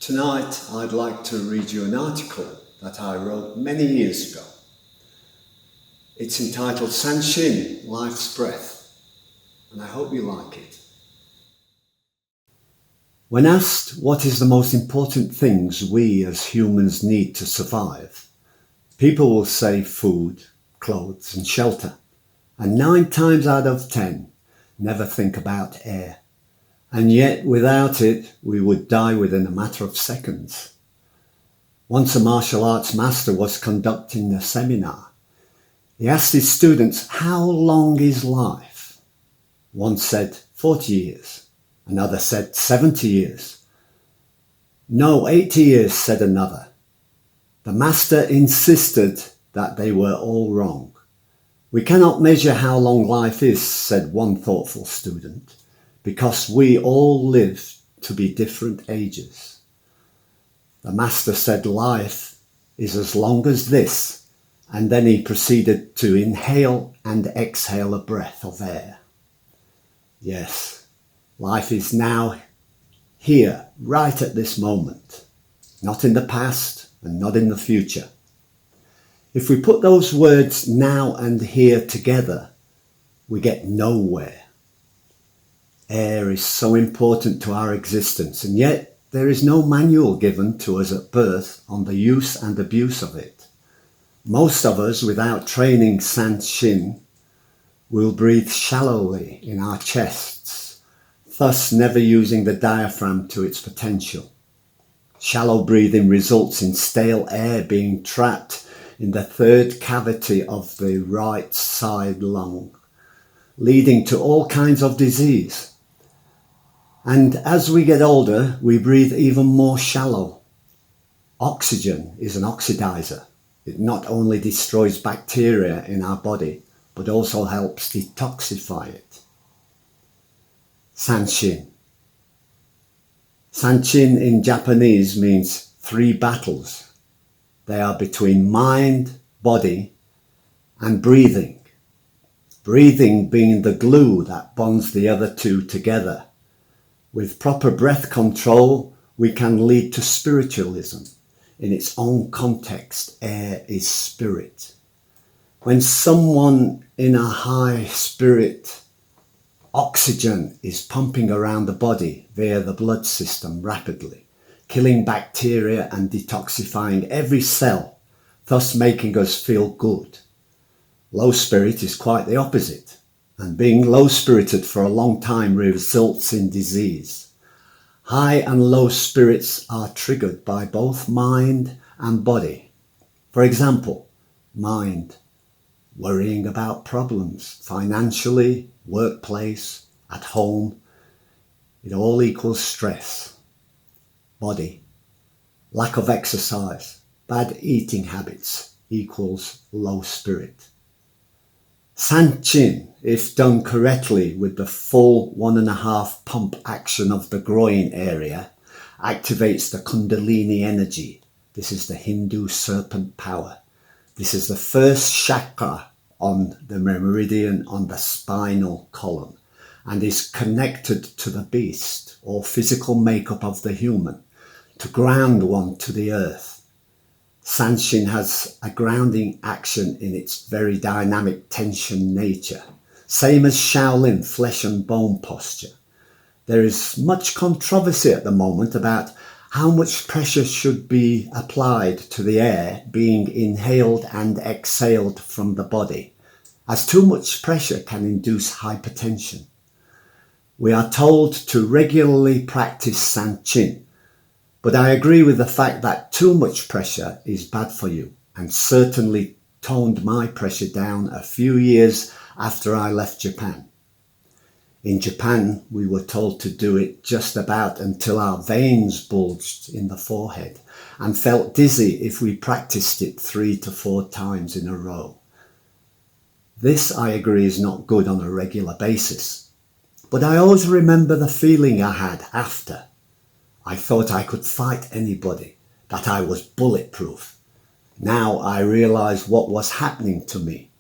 Tonight, I'd like to read you an article that I wrote many years ago. It's entitled Sanchin, Life's Breath, and I hope you like it. When asked what is the most important things we as humans need to survive, people will say food, clothes and shelter, and 9 times out of 10 never think about air. And yet, without it, we would die within a matter of seconds. Once a martial arts master was conducting a seminar. He asked his students, how long is life? One said 40 years. Another said 70 years. No, 80 years, said another. The master insisted that they were all wrong. We cannot measure how long life is, said one thoughtful student, because we all live to be different ages. The master said life is as long as this, and then he proceeded to inhale and exhale a breath of air. Yes, life is now here, right at this moment, not in the past and not in the future. If we put those words now and here together, we get nowhere. Air is so important to our existence, and yet there is no manual given to us at birth on the use and abuse of it. Most of us, without training Sanchin, will breathe shallowly in our chests, thus never using the diaphragm to its potential. Shallow breathing results in stale air being trapped in the third cavity of the right side lung, leading to all kinds of disease. And as we get older, we breathe even more shallow. Oxygen is an oxidizer. It not only destroys bacteria in our body, but also helps detoxify it. Sanchin. Sanchin in Japanese means 3 battles. They are between mind, body, and breathing. Breathing being the glue that bonds the other 2 together. With proper breath control, we can lead to spiritualism. In its own context, air is spirit. When someone in a high spirit, oxygen is pumping around the body via the blood system rapidly, killing bacteria and detoxifying every cell, thus making us feel good. Low spirit is quite the opposite. And being low-spirited for a long time results in disease. High and low spirits are triggered by both mind and body. For example, mind, worrying about problems, financially, workplace, at home. It all equals stress. Body, lack of exercise, bad eating habits equals low spirit. Sanchin, if done correctly with the full 1.5 pump action of the groin area, activates the Kundalini energy. This is the Hindu serpent power. This is the first chakra on the meridian on the spinal column and is connected to the beast or physical makeup of the human to ground one to the earth. Sanchin has a grounding action in its very dynamic tension nature, same as Shaolin flesh and bone posture. There is much controversy at the moment about how much pressure should be applied to the air being inhaled and exhaled from the body, as too much pressure can induce hypertension. We are told to regularly practice Sanchin, but I agree with the fact that too much pressure is bad for you, and certainly toned my pressure down a few years after I left Japan. In Japan, we were told to do it just about until our veins bulged in the forehead and felt dizzy if we practiced it 3 to 4 times in a row. This, I agree, is not good on a regular basis, but I always remember the feeling I had after. I thought I could fight anybody, that I was bulletproof. Now I realize what was happening to me.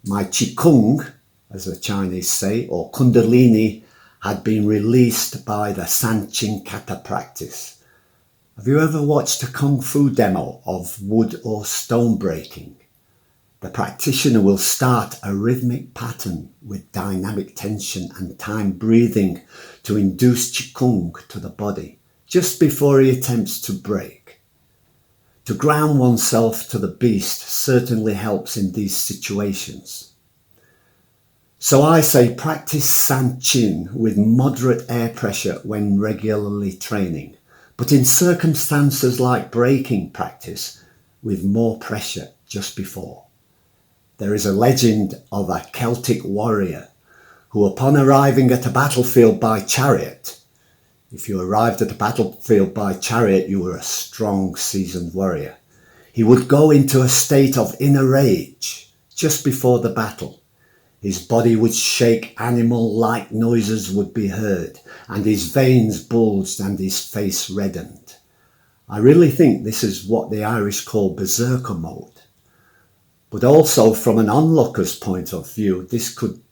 My Qigong, as the Chinese say, or Kundalini, had been released by the Sanchin Kata practice. Have you ever watched a kung fu demo of wood or stone breaking? The practitioner will start a rhythmic pattern with dynamic tension and time breathing to induce qigong to the body just before he attempts to break. To ground oneself to the beast certainly helps in these situations. So I say practice Sanchin with moderate air pressure when regularly training, but in circumstances like breaking practice with more pressure just before. There is a legend of a Celtic warrior who, upon arriving at a battlefield by chariot, if you arrived at a battlefield by chariot, you were a strong, seasoned warrior. He would go into a state of inner rage just before the battle. His body would shake, animal-like noises would be heard, and his veins bulged and his face reddened. I really think this is what the Irish call berserker mode. But also from an onlooker's point of view, this could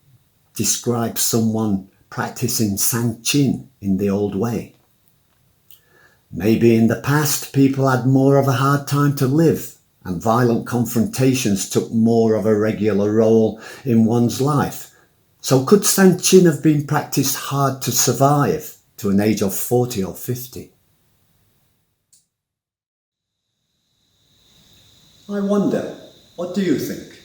describe someone practicing Sanchin in the old way. Maybe in the past people had more of a hard time to live and violent confrontations took more of a regular role in one's life. So could Sanchin have been practiced hard to survive to an age of 40 or 50? I wonder, what do you think?